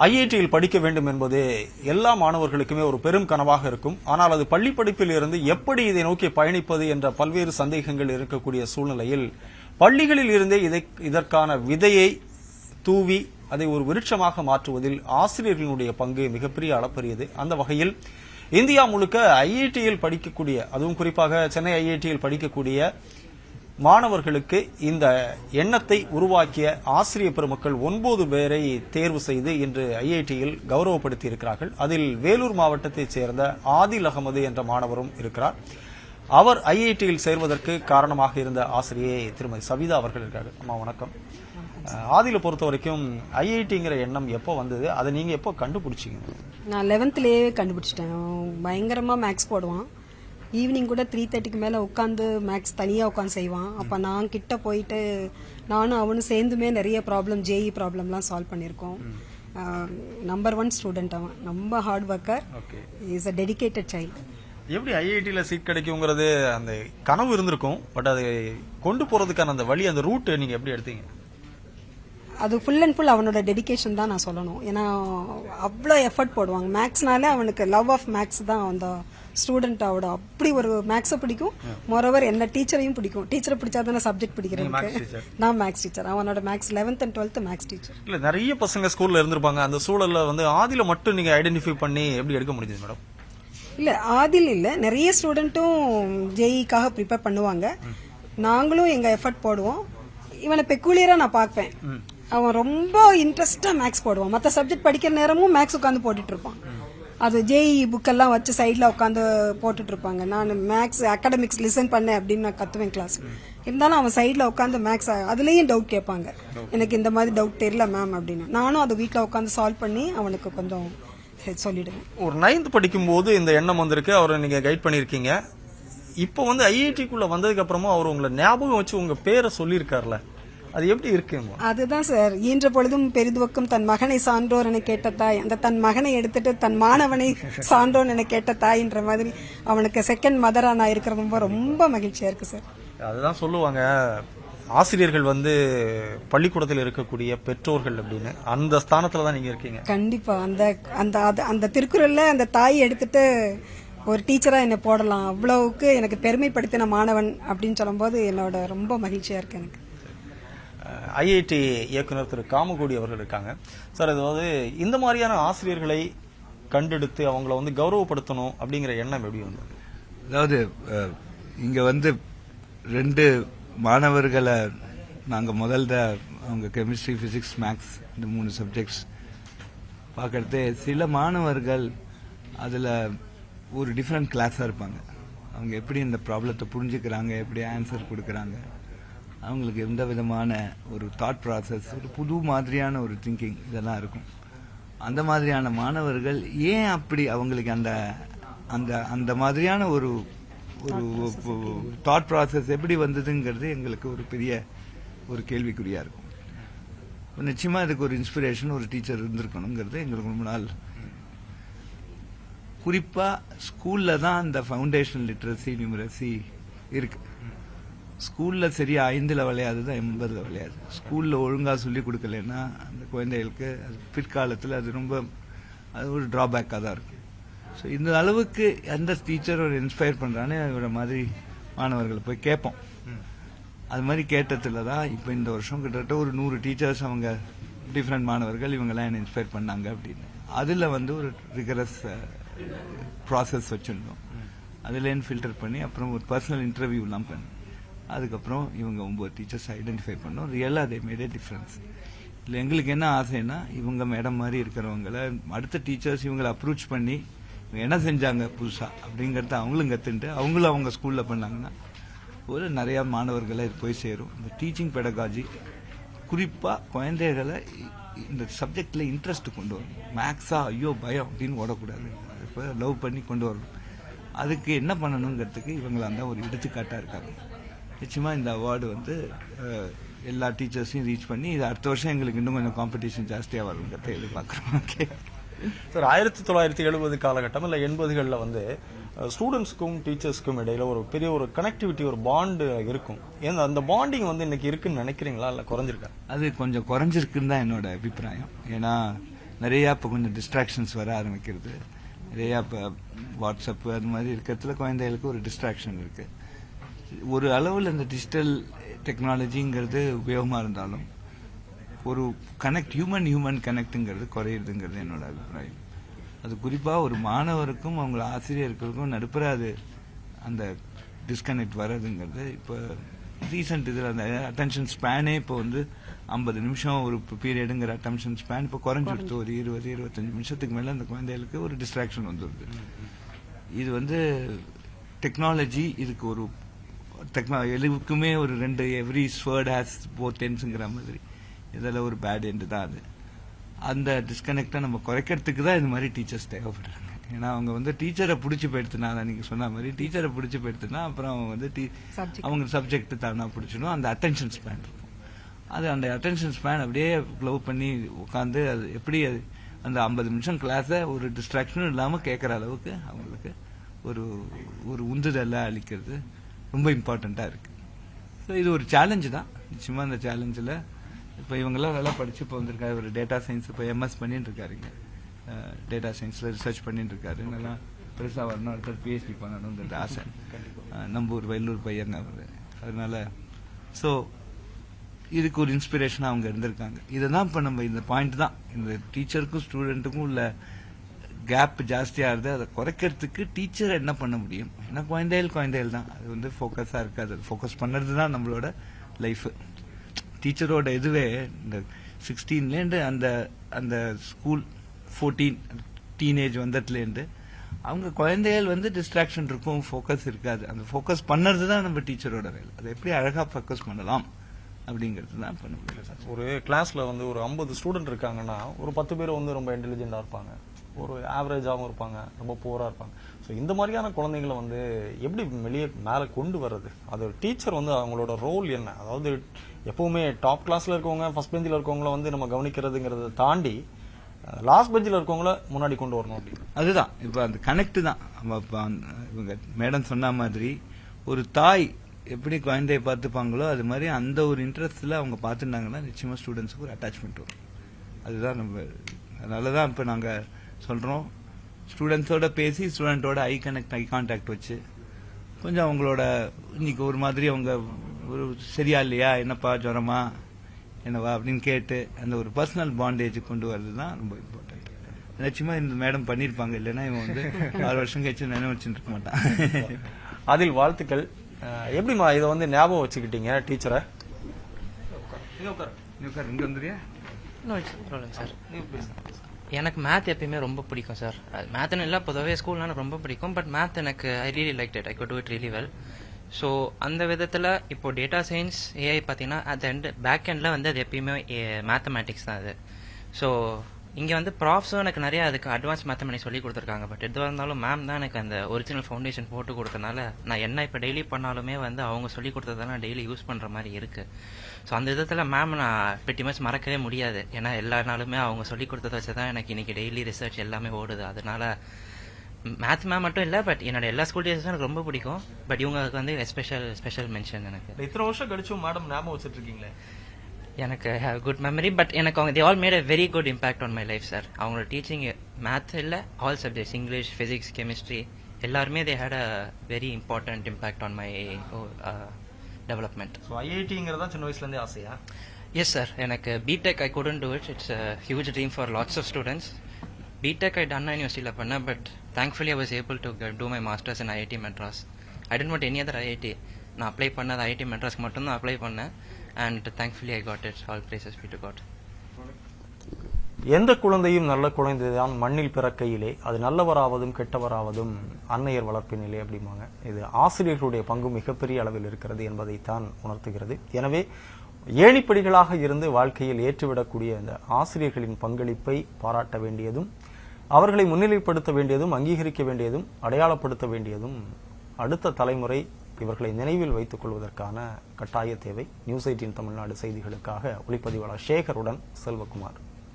ஐஐடியில் படிக்க வேண்டும் என்பது எல்லா மாணவர்களுக்குமே ஒரு பெரும் கனவாக இருக்கும். ஆனால் அது பள்ளி படிப்பில் இருந்து எப்படி இதை நோக்கி பயணிப்பது என்ற பல்வேறு சந்தேகங்கள் இருக்கக்கூடிய சூழ்நிலையில் பள்ளிகளில் இருந்தே இதற்கான விதையை தூவி அதை ஒரு விருட்சமாக மாற்றுவதில் ஆசிரியர்களுடைய பங்கு மிகப்பெரிய அளப்பரியது. அந்த வகையில் இந்தியா முழுக்க ஐஐடியில் படிக்கக்கூடிய, அதுவும் குறிப்பாக சென்னை ஐஐடியில் படிக்கக்கூடிய மாணவர்களுக்கு இந்த எண்ணத்தை உருவாக்கிய ஆசிரியர் பெருமக்கள் 9 பேரை தேர்வு செய்து இன்று ஐஐடியில் கௌரவப்படுத்தி இருக்கிறார்கள். அதில் வேலூர் மாவட்டத்தைச் சேர்ந்த ஆதில் அகமது என்ற மாணவரும் இருக்கிறார். அவர் ஐஐடியில் சேர்வதற்கு காரணமாக இருந்த ஆசிரியை திருமதி சவிதா அவர்கள் இருக்காங்க. அம்மா வணக்கம். ஆதில பொறுத்த வரைக்கும் ஐஐடிங்கிற எண்ணம் எப்போ வந்தது, அதை நீங்க எப்போ கண்டுபிடிச்சீங்க? நான் 11லேயே கண்டுபிடிச்சிட்டேன். பயங்கரமா மேக்ஸ் போடுவான். ஈவினிங் கூட 3:30க்கு மேல உட்காந்து மேக்ஸ் தனியா உட்காந்து செய்வான். அப்ப நான் கிட்ட போயிட்டு நானும் அவனும் சேர்ந்துமே நிறைய ப்ராப்ளம், ஜேஇ ப்ராப்ளம்லாம் சால்வ் பண்ணியிருக்கோம். நம்பர் 1 ஸ்டூடெண்ட் அவன். ரொம்ப hard worker. Is a dedicated child. எப்படி ஐஐடியில சீட் கிடைக்குங்கிறது அந்த கனவு இருந்திருக்கும், பட் அதை கொண்டு போறதுக்கான அந்த வழி, அந்த ரூட் நீங்க எப்படி எடுத்தீங்க? அது ஃபுல் அண்ட் ஃபுல் அவனோட டெடிகேஷன் தான் நான் சொல்லணும். ஏன்னா அவ்வளோ எஃபர்ட் போடுவாங்க. மேக்ஸ்னாலே அவனுக்கு லவ் ஆஃப் மேக்ஸ் தான் அந்த ஸ்டூடெண்ட். அவட அப்படி ஒரு மேக்ஸை பிடிக்கும். மோரோவர் என்ன டீச்சரையும் பிடிக்கும். டீச்சரை பிடிச்சாதானே சப்ஜெக்ட் பிடிக்கிறதுக்கு. நான் மேக்ஸ் டீச்சர். அவனோட maths 11th and 12th maths teacher. இல்ல நிறைய பசங்க ஸ்கூல்ல இருந்திருப்பாங்க. அந்த சூழல்ல வந்து ஆதில மட்டும் நீங்க ஐடென்டிஃபை பண்ணி எப்படி எடுக்க முடிஞ்சது மேடம்? இல்ல ஆதில் இல்ல, நிறைய ஸ்டூடெண்ட்டும் ஜேஇக்காக ப்ரிப்பேர் பண்ணுவாங்க. நாங்களும் எங்க எஃபர்ட் போடுவோம். இவனை பெக்குலியரா நான் பார்ப்பேன். அவன் ரொம்ப இன்ட்ரெஸ்டா மேக்ஸ் போடுவான். மற்ற சப்ஜெக்ட் படிக்கிற நேரமும் மேக்ஸ் உட்காந்து போட்டுட்டு இருப்பான். அது ஜேஇ புக்கெல்லாம் வச்சு சைட்ல உட்காந்து போட்டுட்டு இருப்பாங்க. நான் மேக்ஸ் அகாடமிக்ஸ் லிசன் பண்ணேன் அப்படின்னு நான் கத்துவேன் கிளாஸ். இருந்தாலும் அவன் சைட்ல உட்காந்து மேக்ஸ் அதுலயும் டவுட் கேட்பாங்க. எனக்கு இந்த மாதிரி டவுட் தெரியல மேம் அப்படின்னு. நானும் அது வீட்டில் உட்காந்து சால்வ் பண்ணி அவனுக்கு கொஞ்சம் சொல்லிடுவேன். ஒரு 9th படிக்கும் போது இந்த எண்ணம் வந்திருக்கு, அவரை நீங்க கைட் பண்ணிருக்கீங்க. இப்போ வந்து ஐஐடிக்குள்ள வந்ததுக்கு அப்புறமா அவர் உங்களை ஞாபகம் வச்சு உங்க பேரை சொல்லியிருக்காருல, அது எப்படி இருக்கு? அதுதான் சார். ஈன்ற பொழுதும் பெரிதுவக்கும் தன் மகனை சான்றோர் என கேட்ட தாய், அந்த தன் மகனை எடுத்துட்டு தன் மாணவனை சான்றோன் என கேட்ட தாய்ன்ற மாதிரி அவனுக்கு செகண்ட் மதரா நான் இருக்கிறது ரொம்ப மகிழ்ச்சியா இருக்கு சார். அதுதான் சொல்லுவாங்க, ஆசிரியர்கள் வந்து பள்ளிக்கூடத்தில் இருக்கக்கூடிய பெற்றோர்கள் அப்படின்னு. அந்த ஸ்தானத்துல தான் நீங்க இருக்கீங்க. கண்டிப்பா. அந்த அந்த அந்த திருக்குறள்ல அந்த தாய் எடுத்துட்டு ஒரு டீச்சரா என்ன போடலாம், அவ்வளவுக்கு எனக்கு பெருமைப்படுத்தின மாணவன் அப்படின்னு சொல்லும்போது என்னோட ரொம்ப மகிழ்ச்சியா இருக்கு எனக்கு. ஐஐடி இயக்குனர் திரு காமகோடி அவர்கள் இருக்காங்க. சார், அதாவது இந்த மாதிரியான ஆசிரியர்களை கண்டெடுத்து அவங்கள வந்து கௌரவப்படுத்தணும் அப்படிங்கிற எண்ணம் எப்படி வந்தது? அதாவது இங்க வந்து 2 மாணவர்களை நாங்க முதல்ல அவங்க கெமிஸ்ட்ரி, பிசிக்ஸ், மேக்ஸ் இந்த 3 சப்ஜெக்ட்ஸ் பார்க்கறது, சில மாணவர்கள் அதுல ஒரு டிஃப்ரெண்ட் கிளாஸா இருப்பாங்க. அவங்க எப்படி இந்த ப்ராப்ளத்தை புரிஞ்சுக்கிறாங்க, எப்படி ஆன்சர் கொடுக்கறாங்க, அவங்களுக்கு எந்த விதமான ஒரு தாட் ப்ராசஸ், ஒரு புது மாதிரியான ஒரு திங்கிங் இதெல்லாம் இருக்கும். அந்த மாதிரியான மாணவர்கள் ஏன் அப்படி அவங்களுக்கு அந்த அந்த அந்த மாதிரியான ஒரு ஒரு தாட் ப்ராசஸ் எப்படி வந்ததுங்கிறது எங்களுக்கு ஒரு பெரிய ஒரு கேள்விக்குறியா இருக்கும். நிச்சயமா இதுக்கு ஒரு இன்ஸ்பிரேஷன், ஒரு டீச்சர் இருந்திருக்கணுங்கிறது எங்களுக்கு ரொம்ப நாள். குறிப்பா ஸ்கூல்ல தான் அந்த ஃபவுண்டேஷன் லிட்ரஸி, நியூமரசி இருக்கு. ஸ்கூல்ல சரியா 5ல விளையாது, 80ல விளையாது. ஸ்கூல்ல ஒழுங்கா சொல்லிக் கொடுக்கலன்னா அந்த குழந்தைகளுக்கு பிற்காலத்தில் அது ரொம்ப ஒரு டிராபேக்காக தான் இருக்கு. ஸோ இந்த அளவுக்கு எந்த டீச்சர் ஒரு இன்ஸ்பயர் பண்றானே இவர மாதிரி மாணவர்களை போய் கேட்போம். அது மாதிரி கேட்டதுல தான் இப்போ இந்த வருஷம் கிட்டத்தட்ட ஒரு 100 டீச்சர்ஸ் அவங்க டிஃப்ரெண்ட் மாணவர்கள் இவங்கெல்லாம் என்ன இன்ஸ்பயர் பண்ணாங்க அப்படின்னு. அதில் வந்து ஒரு ரிகரஸ் ப்ராசஸ் வச்சுருந்தோம். அதுலேருந்து ஃபில்டர் பண்ணி அப்புறம் ஒரு பர்சனல் இன்டர்வியூலாம் பண்ணி அதுக்கப்புறம் இவங்க 9 டீச்சர்ஸ் ஐடென்டிஃபை பண்ணோம். ரியலா தே மேட் எ டிஃபரன்ஸ். இல்லை எங்களுக்கு என்ன ஆசைன்னா, இவங்க மேடம் மாதிரி இருக்கிறவங்கள அடுத்த டீச்சர்ஸ் இவங்களை அப்ரோச் பண்ணி இவங்க என்ன செஞ்சாங்க புதுசா அப்படிங்கறத அவங்களும் கத்துட்டு அவங்களும் அவங்க ஸ்கூல்ல பண்ணாங்கன்னா ஒரு நிறைய மாணவர்களை போய் சேரும். இந்த டீச்சிங் பெடகாஜி குறிப்பா குழந்தைகளை இந்த சப்ஜெக்ட்ல இன்ட்ரெஸ்ட் கொண்டு வரணும். மேக்ஸா ஐயோ பயம் அப்படின்னு ஓடக்கூடாது, லவ் பண்ணி கொண்டு வரணும். அதுக்கு என்ன பண்ணணுங்கிறதுக்கு இவங்களாம் தான் ஒரு எடுத்துக்காட்டா இருக்காங்க. நிச்சயமா இந்த அவார்டு வந்து எல்லா டீச்சர்ஸையும் ரீச் பண்ணி இது அடுத்த வருஷம் எங்களுக்கு இன்னும் கொஞ்சம் காம்படிஷன் ஜாஸ்தியா வருங்கிறத எதிர்பார்க்கிறோம். ஓகே சார், 1970 காலகட்டம் இல்ல 80களில் வந்து ஸ்டூடெண்ட்ஸ்க்கும் டீச்சர்ஸ்க்கும் இடையில ஒரு பெரிய ஒரு கனெக்டிவிட்டி, ஒரு பாண்டு இருக்கும். ஏன்னா அந்த பாண்டிங் வந்து இன்னைக்கு இருக்குன்னு நினைக்கிறீங்களா, இல்ல குறைஞ்சிருக்கா? அது கொஞ்சம் குறைஞ்சிருக்குன்னு தான் என்னோட அபிப்பிராயம். ஏன்னா நிறைய இப்போ கொஞ்சம் டிஸ்ட்ராக்ஷன்ஸ் வர ஆரம்பிக்கிறது. நிறைய இப்போ வாட்ஸ்அப் அது மாதிரி இருக்கிறதுல குழந்தைகளுக்கு ஒரு டிஸ்ட்ராக்ஷன் இருக்கு. ஒரு அளவில் இந்த டிஜிட்டல் டெக்னாலஜிங்கிறது உபயோகமாக இருந்தாலும் ஒரு ஹியூமன் கனெக்டுங்கிறது குறையிறதுங்கிறது என்னோட அபிப்பிராயம். அது குறிப்பாக ஒரு மாணவருக்கும் அவங்க ஆசிரியர்களுக்கும் நடுப்புற அது அந்த டிஸ்கனெக்ட் வர்றதுங்கிறது இப்போ ரீசெண்ட் இதில் அந்த அட்டென்ஷன் ஸ்பேனே இப்போ 50 நிமிஷம் ஒரு பீரியடுங்கிற அட்டென்ஷன் ஸ்பேன் இப்போ குறைஞ்சிடுது. ஒரு 20-25 நிமிஷத்துக்கு மேலே அந்த குழந்தைகளுக்கு ஒரு டிஸ்ட்ராக்ஷன் வந்துடுது. இது டெக்னாலஜி இதுக்கு ஒரு எதுக்குமே ஒரு 2 எவ்ரி ஸ்வேர்ட் ஹேஸ் போத் எண்ட்ஸுங்கிற மாதிரி இதில் ஒரு பேட் எண்டு தான் அது. அந்த டிஸ்கனெக்டை நம்ம குறைக்கிறதுக்கு தான் இது மாதிரி டீச்சர்ஸ் தேவைப்படுறாங்க. ஏன்னா அவங்க டீச்சரை பிடிச்சி போயிடுத்துனா, நீங்க சொன்ன மாதிரி டீச்சரை பிடிச்சி போயிடுத்துனா அப்புறம் அவங்க அவங்க சப்ஜெக்ட் தானா பிடிச்சிடும். அந்த அட்டென்ஷன் ஸ்பேன் இருக்கும். அந்த அட்டென்ஷன் ஸ்பேன் அப்படியே க்ளவ் பண்ணி உட்காந்து அது எப்படி அந்த 50 நிமிஷம் கிளாஸை ஒரு டிஸ்ட்ராக்ஷனும் இல்லாமல் கேட்குற அளவுக்கு அவங்களுக்கு ஒரு உந்துதலை அளிக்கிறது ரொம்ப இம்பார்ட்டண்ட்டாக இருக்கு. ஸோ இது ஒரு சேலஞ்சு தான். நிச்சயமா அந்த சேலஞ்சில் இப்போ இவங்கெல்லாம் நல்லா படிச்சு இப்போ வந்திருக்காரு. ஒரு டேட்டா சயின்ஸ் இப்போ எம்எஸ் பண்ணிட்டு இருக்காருங்க. டேட்டா சயின்ஸில் ரிசர்ச் பண்ணிட்டு இருக்காரு. நல்லா பெருசாக வரணும், அடுத்தது பிஹெச்டி பண்ணணுங்கிறது ஆசை. நம்ம ஒரு வெள்ளூர் பையன் அவர். அதனால ஸோ இதுக்கு ஒரு இன்ஸ்பிரேஷனாக அவங்க இருந்திருக்காங்க. இதை தான் இப்போ நம்ம இந்த பாயிண்ட் தான், இந்த டீச்சருக்கும் ஸ்டூடெண்ட்டுக்கும் உள்ள கேப் ஜாஸ்தியாகுது. அதை குறைக்கிறதுக்கு டீச்சர் என்ன பண்ண முடியும்? ஏன்னா குழந்தைகள் தான். அது ஃபோக்கஸாக இருக்காது. ஃபோக்கஸ் பண்ணுறது தான் நம்மளோட லைஃபு. டீச்சரோட இதுவே இந்த 16லேருந்து அந்த ஸ்கூல் 14 டீனேஜ் வந்ததுலேருந்து அவங்க குழந்தைகள் டிஸ்ட்ராக்ஷன் இருக்கும், ஃபோக்கஸ் இருக்காது. அந்த ஃபோக்கஸ் பண்ணுறது தான் நம்ம டீச்சரோட வேலை. அதை எப்படி அழகாக ஃபோக்கஸ் பண்ணலாம் அப்படிங்கிறது தான் பண்ண முடியல. ஒரு கிளாஸ்ல ஒரு 50 ஸ்டூடெண்ட் இருக்காங்கன்னா ஒரு 10 பேர் ரொம்ப இன்டெலிஜென்டா இருப்பாங்க, ஒரு ஆவரேஜாகவும் இருப்பாங்க, ரொம்ப புவரா இருப்பாங்க. ஸோ இந்த மாதிரியான குழந்தைங்களை எப்படி மேலே கொண்டு வர்றது? அது டீச்சர் அவங்களோட ரோல் என்ன? அதாவது எப்பவுமே டாப் கிளாஸ்ல இருக்கவங்க, ஃபர்ஸ்ட் பெஞ்சில் இருக்கவங்கள நம்ம கவனிக்கிறதுங்கிறத தாண்டி லாஸ்ட் பெஞ்சில் இருக்கவங்கள முன்னாடி கொண்டு வரணும். அதுதான் இப்போ அந்த கனெக்ட் தான். இவங்க மேடம் சொன்ன மாதிரி ஒரு தாய் எப்படி குழந்தைய பார்த்துப்பாங்களோ அது மாதிரி அந்த ஒரு இன்ட்ரெஸ்ட்ல அவங்க பார்த்துட்டாங்கன்னா நிச்சயமா ஸ்டூடெண்ட்ஸுக்கு ஒரு அட்டாச்மெண்ட் வரும். அதுதான் அதனாலதான் இப்போ நாங்க சொல்றோம், ஸ்டூடெண்ட்ஸோட பேசி ஸ்டூடெண்டோட ஐ கான்டாக்ட் வச்சு கொஞ்சம் அவங்களோட இன்னைக்கு ஒரு மாதிரி அவங்க ஒரு சரியா இல்லையா, என்னப்பா ஜுரமா என்னவா அப்படின்னு கேட்டு அந்த ஒரு பர்சனல் பாண்டேஜ் கொண்டு வர்றது தான் ரொம்ப இம்பார்ட்டன்ட். நிச்சயமா இந்த மேடம் பண்ணிருப்பாங்க, இல்லைன்னா இவன் 6 வருஷம் கழிச்சு நினைவு வச்சுட்டு இருக்க மாட்டான். அதில் வாழ்த்துக்கள். எப்படிமா இதை ஞாபகம் வச்சுக்கிட்டீங்க டீச்சரை? இங்க வந்துறியா? சார் எனக்கு மேத் எப்பயுமே ரொம்ப பிடிக்கும் சார். மேத்னு இல்லை, பொதுவாகவே ஸ்கூல்னா எனக்கு ரொம்ப பிடிக்கும். பட் மேத் எனக்கு I really like it. I could do it really well. So அந்த விதத்தில் இப்போ டேட்டா சயின்ஸ் ஏஐ பார்த்தீங்கன்னா அது பேக் எண்டில் அது எப்பயுமே மேத்தமேட்டிக்ஸ் தான் அது. ஸோ இங்கே ப்ராஃப்ஸும் எனக்கு நிறைய அதுக்கு அட்வான்ஸ் மேத்தமெட்டிக்ஸ் சொல்லி கொடுத்துருக்காங்க. பட் எதுவாக இருந்தாலும் மேம் தான் எனக்கு அந்த ஒரிஜினல் ஃபவுண்டேஷன் போட்டு கொடுத்தனால நான் என்ன இப்போ டெய்லி பண்ணாலுமே அவங்க சொல்லி கொடுத்ததெல்லாம் நான் டெய்லி யூஸ் பண்ணுற மாதிரி இருக்கு. ஸோ அந்த விதத்தில் மேம் நான் pretty much மறக்கவே முடியாது. ஏன்னா எல்லா நாளுமே அவங்க சொல்லி கொடுத்ததை வச்சு தான் எனக்கு இன்னைக்கு டெய்லி ரிசர்ச் எல்லாமே ஓடுது. அதனால மேத் மேம் மட்டும் இல்லை, பட் என்னோட எல்லா ஸ்கூல் டீச்சர்ஸும் எனக்கு ரொம்ப பிடிக்கும். பட் இவங்களுக்கு ஸ்பெஷல் மென்ஷன். எனக்கு இத்தனை வருஷம் கழிச்சும் மேடம் ஞாபகம் வச்சுட்டு இருக்கீங்களே? எனக்கு ஹேவ் குட் மெமரி. பட் எனக்கு அவங்க they all made a very good impact on my life sir. அவங்களோட டீச்சிங் மேத் இல்லை, all subjects, English, physics, chemistry எல்லாருமே they had a very important impact on my development. So ஐஐடிங்கிறதா சின்ன வயசுலேருந்தே ஆசையா? Yes sir. எனக்கு BTech I couldn't do it. It's a huge dream for lots of students. BTech I Anna யூனிவர்சிட்டியில் பண்ணேன். But thankfully I was able to do my masters in IIT Madras. I didn't want any other IIT. நான் apply பண்ணது IIT மெட்ராஸ்க்கு மட்டும்தான் apply பண்ணேன். And thankfully I got it. All praises be to God. எந்த குழந்தையும் நல்ல குழந்தைதான் மண்ணில் பிறக்கையிலே, அது நல்லவராவதும் கெட்டவராவதும் அன்னையர் வளர்ப்பினிலே அப்படிம்பாங்க. இது ஆசிரியர்களுடைய பங்கு மிகப்பெரிய அளவில் இருக்கிறது என்பதைத்தான் உணர்த்துகிறது. எனவே ஏணிப்படிகளாக இருந்து வாழ்க்கையில் ஏற்றுவிடக்கூடிய இந்த ஆசிரியர்களின் பங்களிப்பை பாராட்ட வேண்டியதும், அவர்களை முன்னிலைப்படுத்த வேண்டியதும், அங்கீகரிக்க வேண்டியதும், அடையாளப்படுத்த வேண்டியதும் அடுத்த தலைமுறை இவர்களை நினைவில் வைத்துக் கொள்வதற்கான கட்டாய தேவை. நியூஸ் 18 தமிழ்நாடு செய்திகளுக்காக ஒளிப்பதிவாளர் சேகருடன் செல்வகுமார்.